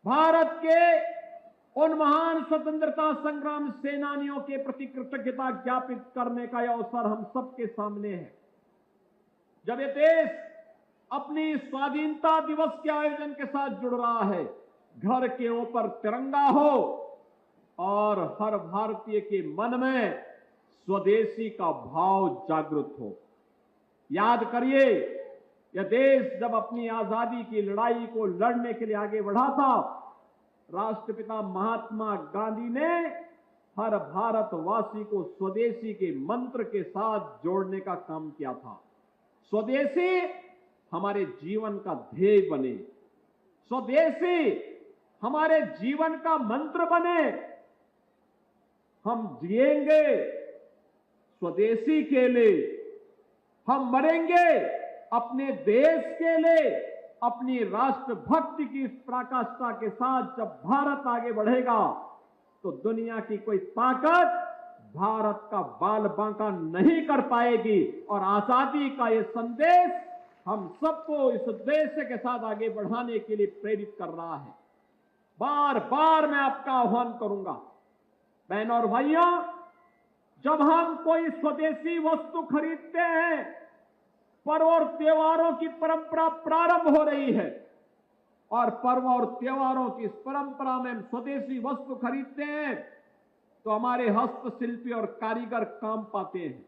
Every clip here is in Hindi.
भारत के उन महान स्वतंत्रता संग्राम सेनानियों के प्रति कृतज्ञता ज्ञापित करने का यह अवसर हम सबके सामने है। जब ये देश अपनी स्वाधीनता दिवस के आयोजन के साथ जुड़ रहा है, घर के ऊपर तिरंगा हो और हर भारतीय के मन में स्वदेशी का भाव जागृत हो। याद करिए, यह देश जब अपनी आजादी की लड़ाई को लड़ने के लिए आगे बढ़ा था, राष्ट्रपिता महात्मा गांधी ने हर भारतवासी को स्वदेशी के मंत्र के साथ जोड़ने का काम किया था। स्वदेशी हमारे जीवन का ध्येय बने, स्वदेशी हमारे जीवन का मंत्र बने। हम जिएंगे स्वदेशी के लिए, हम मरेंगे अपने देश के लिए। अपनी राष्ट्रभक्ति की इस पराकाष्ठा के साथ जब भारत आगे बढ़ेगा तो दुनिया की कोई ताकत भारत का बाल बांका नहीं कर पाएगी। और आजादी का ये संदेश हम सबको इस उद्देश्य के साथ आगे बढ़ाने के लिए प्रेरित कर रहा है। बार बार मैं आपका आह्वान करूंगा, बहनों और भाइयों, जब हम कोई स्वदेशी वस्तु खरीदते हैं, पर्व और त्योहारों की परंपरा प्रारंभ हो रही है और पर्व और त्योहारों की इस परंपरा में हम स्वदेशी वस्तु खरीदते हैं तो हमारे हस्तशिल्पी और कारीगर काम पाते हैं।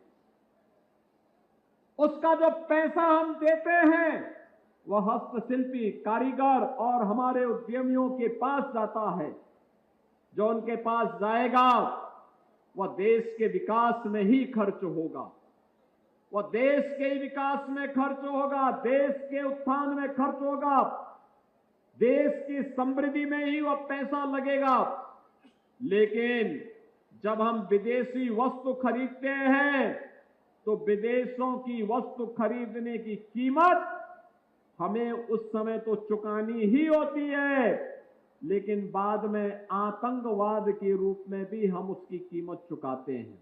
उसका जो पैसा हम देते हैं वह हस्तशिल्पी, कारीगर और हमारे उद्यमियों के पास जाता है। जो उनके पास जाएगा वह देश के विकास में ही खर्च होगा, वह देश के विकास में खर्च होगा, देश के उत्थान में खर्च होगा, देश की समृद्धि में ही वह पैसा लगेगा। लेकिन जब हम विदेशी वस्तु खरीदते हैं तो विदेशों की वस्तु खरीदने की कीमत हमें उस समय तो चुकानी ही होती है, लेकिन बाद में आतंकवाद के रूप में भी हम उसकी कीमत चुकाते हैं।